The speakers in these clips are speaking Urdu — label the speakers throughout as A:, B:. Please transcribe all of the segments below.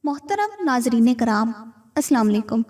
A: محترم ناظرین کرام، السلام علیکم۔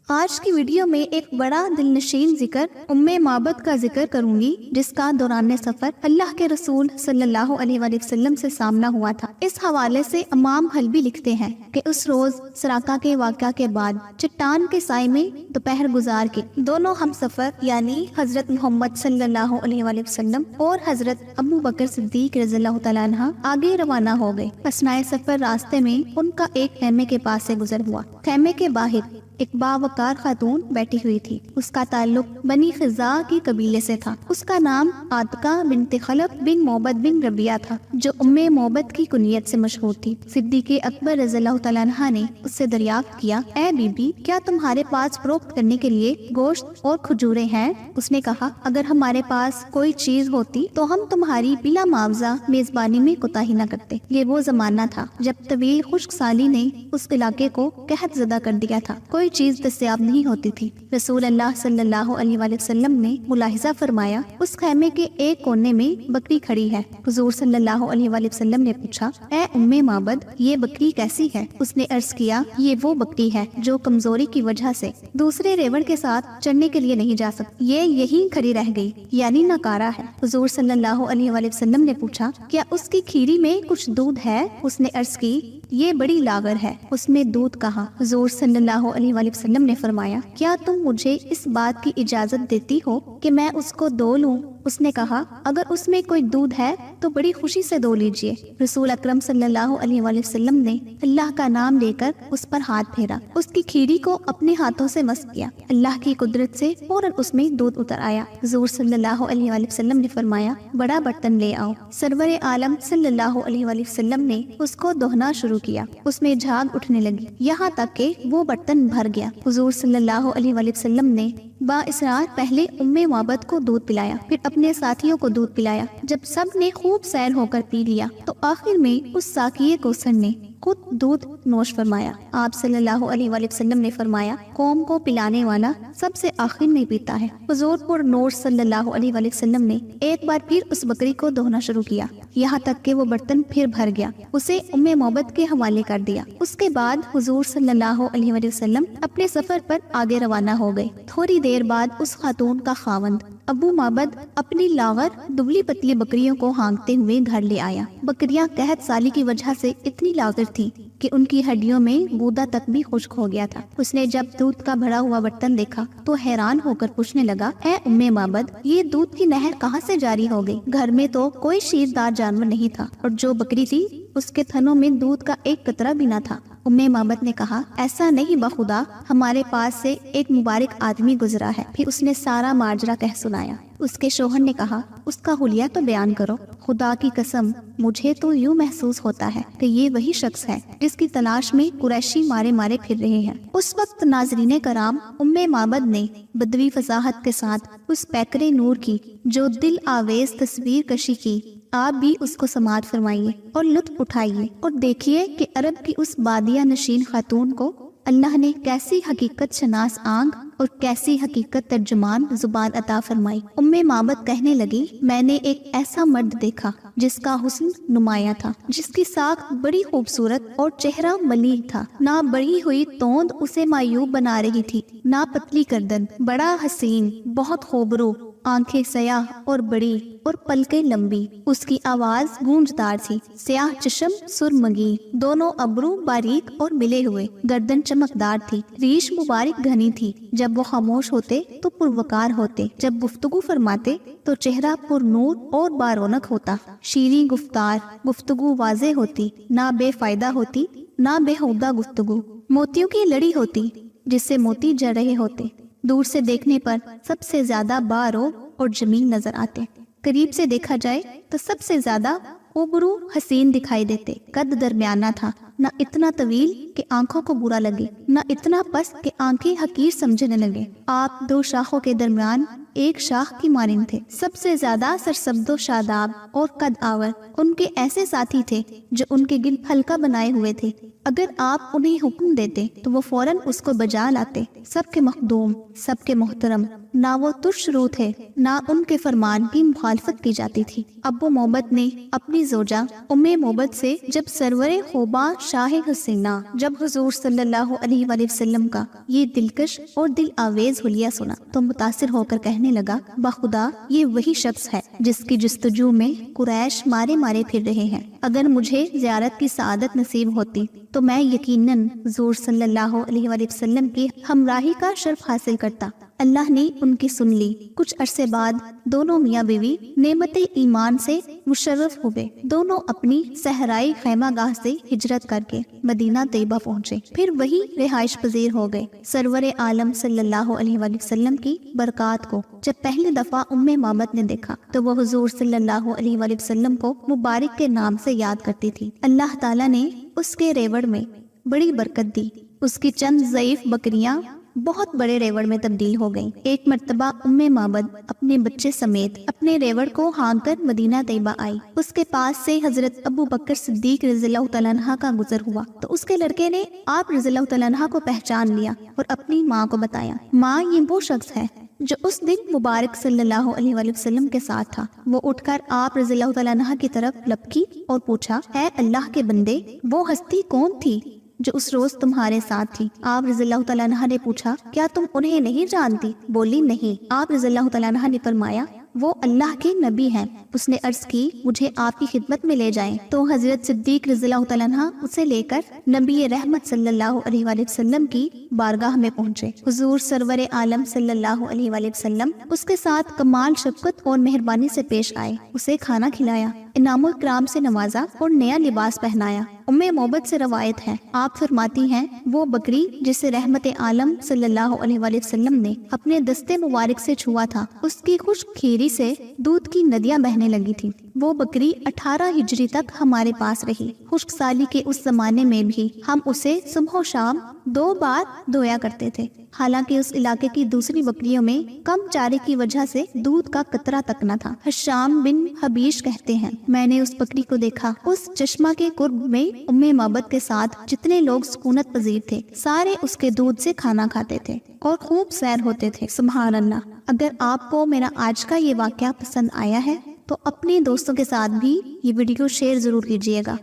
A: آج کی ویڈیو میں ایک بڑا دل نشین ذکر ام معبد کا ذکر کروں گی، جس کا دوران سفر اللہ کے رسول صلی اللہ علیہ وآلہ وسلم سے سامنا ہوا تھا۔ اس حوالے سے امام حلبی لکھتے ہیں کہ اس روز سراقہ کے واقعہ کے بعد چٹان کے سائے میں دوپہر گزار کے دونوں ہم سفر یعنی حضرت محمد صلی اللہ علیہ وآلہ وسلم اور حضرت ابو بکر صدیق رضی اللہ تعالیٰ عنہ آگے روانہ ہو گئے۔ اثناء سفر راستے میں ان کا ایک خیمے کے پاس سے گزر ہوا۔ خیمے کے باہر ایک باوقار خاتون بیٹھی ہوئی تھی۔ اس کا تعلق بنی خزاع کی قبیلے سے تھا۔ اس کا نام عاتقہ بنت خلف بن معبد بن ربیہ تھا، جو ام معبد کی کنیت سے مشہور تھی۔ صدیق اکبر رضی اللہ تعالیٰ عنہ نے اس سے دریافت کیا، اے بی بی، کیا تمہارے پاس فروخت کرنے کے لیے گوشت اور کھجوریں ہیں؟ اس نے کہا، اگر ہمارے پاس کوئی چیز ہوتی تو ہم تمہاری بلا معاوضہ میزبانی میں کوتاہی نہ کرتے۔ یہ وہ زمانہ تھا جب طویل خشک سالی نے اس علاقے کو قحط زدہ کر دیا تھا، کوئی چیز دستیاب نہیں ہوتی تھی۔ رسول اللہ صلی اللہ علیہ وآلہ وسلم نے ملاحظہ فرمایا، اس خیمے کے ایک کونے میں بکری کھڑی ہے۔ حضور صلی اللہ علیہ وآلہ وسلم نے پوچھا، اے ام معبد، یہ بکری کیسی ہے؟ اس نے عرض کیا، یہ وہ بکری ہے جو کمزوری کی وجہ سے دوسرے ریوڑ کے ساتھ چڑھنے کے لیے نہیں جا سکتی، یہ یہیں کھڑی رہ گئی، یعنی ناکارہ ہے۔ حضور صلی اللہ علیہ وآلہ وسلم نے پوچھا، کیا اس کی کھیری میں کچھ دودھ ہے؟ اس نے عرض کی، یہ بڑی لاغر ہے، اس میں دودھ کہاں؟ حضور صلی اللہ علیہ وآلہ وسلم نے فرمایا، کیا تم مجھے اس بات کی اجازت دیتی ہو کہ میں اس کو دو لوں؟ اس نے کہا، اگر اس میں کوئی دودھ ہے تو بڑی خوشی سے دو لیجئے۔ رسول اکرم صلی اللہ علیہ وآلہ وسلم نے اللہ کا نام لے کر اس پر ہاتھ پھیرا، اس کی کھیری کو اپنے ہاتھوں سے مس کیا۔ اللہ کی قدرت سے فوراً اس میں دودھ اتر آیا۔ حضور صلی اللہ علیہ وآلہ وسلم نے فرمایا، بڑا برتن لے آؤ۔ سرور عالم صلی اللہ علیہ وآلہ وسلم نے اس کو دہنا شروع کیا، اس میں جھاگ اٹھنے لگی، یہاں تک کہ وہ برتن بھر گیا۔ حضور صلی اللہ علیہ وآلہ وسلم نے با اصرار پہلے ام معبد کو دودھ پلایا، پھر اپنے ساتھیوں کو دودھ پلایا۔ جب سب نے خوب سیر ہو کر پی لیا تو آخر میں اس ساقیے کوثر نے خود دودھ نوش فرمایا۔ آپ صلی اللہ علیہ وآلہ وسلم نے فرمایا، قوم کو پلانے والا سب سے آخر میں پیتا ہے۔ حضور پر نور صلی اللہ علیہ وآلہ وسلم نے ایک بار پھر اس بکری کو دہنا شروع کیا، یہاں تک کہ وہ برتن پھر بھر گیا، اسے ام معبد کے حوالے کر دیا۔ اس کے بعد حضور صلی اللہ علیہ وآلہ وسلم اپنے سفر پر آگے روانہ ہو گئے۔ تھوڑی دیر بعد اس خاتون کا خاوند ابو معبد اپنی لاغر دبلی پتلی بکریوں کو ہانکتے ہوئے گھر لے آیا۔ بکریاں قحط سالی کی وجہ سے اتنی لاغر تھی کہ ان کی ہڈیوں میں گودا تک بھی خشک ہو گیا تھا۔ اس نے جب دودھ کا بھرا ہوا برتن دیکھا تو حیران ہو کر پوچھنے لگا، اے ام معبد، یہ دودھ کی نہر کہاں سے جاری ہو گئی؟ گھر میں تو کوئی شیردار جانور نہیں تھا، اور جو بکری تھی اس کے تھنوں میں دودھ کا ایک قطرہ بھی نہ تھا۔ ام معبد نے کہا، ایسا نہیں بخدا، ہمارے پاس سے ایک مبارک آدمی گزرا ہے۔ پھر اس نے سارا ماجرا کہہ سنایا۔ اس کے شوہر نے کہا، اس کا حلیہ تو بیان کرو۔ خدا کی قسم، مجھے تو یوں محسوس ہوتا ہے کہ یہ وہی شخص ہے جس کی تلاش میں قریشی مارے مارے پھر رہے ہیں۔ اس وقت ناظرین کرام، ام معبد نے بدوی فصاحت کے ساتھ اس پیکر نور کی جو دل آویز تصویر کشی کی، آپ بھی اس کو سماعت فرمائیے اور لطف اٹھائیے اور دیکھیے کہ عرب کی اس بادیہ نشین خاتون کو اللہ نے کیسی حقیقت شناس آنکھ اور کیسی حقیقت ترجمان زبان عطا فرمائی۔ ام معبد کہنے لگی، میں نے ایک ایسا مرد دیکھا جس کا حسن نمایاں تھا، جس کی ساکھ بڑی خوبصورت اور چہرہ ملیح تھا، نہ بڑھی ہوئی توند اسے معیوب بنا رہی تھی، نہ پتلی گردن، بڑا حسین، بہت خوبرو، آنکھیں سیاہ اور بڑی اور پلکیں لمبی، اس کی آواز گونجدار تھی، سیاہ چشم سرمگی، دونوں ابرو باریک اور ملے ہوئے، گردن چمکدار تھی، ریش مبارک گھنی تھی، جب وہ خاموش ہوتے تو پروقار ہوتے، جب گفتگو فرماتے تو چہرہ پر نور اور بارونق ہوتا، شیریں گفتار، گفتگو واضح ہوتی، نہ بے فائدہ ہوتی، نہ بےہودہ گفتگو، موتیوں کی لڑی ہوتی جس سے موتی جڑ رہے ہوتے، دور سے دیکھنے پر سب سے زیادہ بارو اور جمیل نظر آتے، قریب سے دیکھا جائے تو سب سے زیادہ اوبرو حسین دکھائی دیتے۔ قد درمیانہ تھا، نہ اتنا طویل کہ آنکھوں کو برا لگے، نہ اتنا پست کہ آنکھیں حقیر سمجھنے لگے۔ آپ دو شاخوں کے درمیان ایک شاخ کی مانند تھے، سب سے زیادہ سرسبز و شاداب اور قد آور ان کے ایسے ساتھی تھے جو ان کے گرد حلقہ بنائے ہوئے تھے، اگر آپ انہیں حکم دیتے تو وہ فوراً اس کو بجا لاتے، سب کے مخدوم، سب کے محترم، نہ وہ ترش رو تھے، نہ ان کے فرمان کی مخالفت کی جاتی تھی۔ ابو معبد نے اپنی زوجہ ام معبد سے جب سرور خوبا شاہ حسینہ جب حضور صلی اللہ علیہ وآلہ وسلم کا یہ دلکش اور دل آویز حلیہ سنا تو متاثر ہو کر کہنے لگا، بخدا یہ وہی شخص ہے جس کی جستجو میں قریش مارے مارے پھر رہے ہیں۔ اگر مجھے زیارت کی سعادت نصیب ہوتی تو میں یقیناً حضور صلی اللہ علیہ وآلہ وسلم کی ہمراہی کا شرف حاصل کرتا۔ اللہ نے ان کی سن لی۔ کچھ عرصے بعد دونوں میاں بیوی نعمت ایمان سے مشرف ہوئے۔ دونوں اپنی صحرائی خیمہ گاہ سے ہجرت کر کے مدینہ طیبہ پہنچے، پھر وہی رہائش پذیر ہو گئے۔ سرور عالم صلی اللہ علیہ وآلہ وسلم کی برکات کو جب پہلی دفعہ ام معبد نے دیکھا تو وہ حضور صلی اللہ علیہ وآلہ وسلم کو مبارک کے نام سے یاد کرتی تھی۔ اللہ تعالیٰ نے اس کے ریوڑ میں بڑی برکت دی۔ اس کی چند ضعیف بکریاں بہت بڑے ریوڑ میں تبدیل ہو گئیں۔ ایک مرتبہ ام معبد اپنے بچے سمیت اپنے ریوڑ کو ہانک کر مدینہ طیبہ آئی۔ اس کے پاس سے حضرت ابو بکر صدیق رضی اللہ تعالیٰ عنہ کا گزر ہوا تو اس کے لڑکے نے آپ رضی اللہ تعالیٰ عنہ کو پہچان لیا اور اپنی ماں کو بتایا، ماں یہ وہ شخص ہے جو اس دن مبارک صلی اللہ علیہ وآلہ وسلم کے ساتھ تھا۔ وہ اٹھ کر آپ رضی اللہ تعالیٰ عنہ کی طرف لپکی اور پوچھا، اے اللہ کے بندے، وہ ہستی کون تھی جو اس روز تمہارے ساتھ تھی؟ آپ رضی اللہ تعالیٰ عنہ نے پوچھا، کیا تم انہیں نہیں جانتی؟ بولی، نہیں۔ آپ رضی اللہ تعالیٰ عنہ نے فرمایا، وہ اللہ کے نبی ہیں۔ اس نے عرض کی، مجھے آپ کی خدمت میں لے جائیں۔ تو حضرت صدیق رضی اللہ تعالیٰ عنہ اسے لے کر نبی رحمت صلی اللہ علیہ وآلہ وسلم کی بارگاہ میں پہنچے۔ حضور سرور عالم صلی اللہ علیہ وآلہ وسلم اس کے ساتھ کمال شفقت اور مہربانی سے پیش آئے، اسے کھانا کھلایا، انعام الکرام سے نوازا اور نیا لباس پہنایا۔ ام معبد سے روایت ہے، آپ فرماتی ہیں، وہ بکری جسے رحمت عالم صلی اللہ علیہ وآلہ وسلم نے اپنے دستے مبارک سے چھوا تھا، اس کی خشک کھیری سے دودھ کی ندیاں بہنے لگی تھی۔ وہ بکری 18 ہجری تک ہمارے پاس رہی۔ خشک سالی کے اس زمانے میں بھی ہم اسے صبح و شام 2 بار دھویا کرتے تھے، حالانکہ اس علاقے کی دوسری بکریوں میں کم چارے کی وجہ سے دودھ کا قطرہ تک نہ تھا۔ حشام بن حبیش کہتے ہیں، میں نے اس بکری کو دیکھا، اس چشمہ کے قرب میں ام معبد کے ساتھ جتنے لوگ سکونت پذیر تھے سارے اس کے دودھ سے کھانا کھاتے تھے اور خوب سیر ہوتے تھے۔ سبحان اللہ۔ اگر آپ کو میرا آج کا یہ واقعہ پسند آیا ہے تو اپنے دوستوں کے ساتھ بھی یہ ویڈیو شیئر ضرور کیجیے گا۔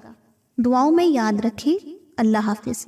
A: دعاؤں میں یاد رکھیں۔ اللہ حافظ۔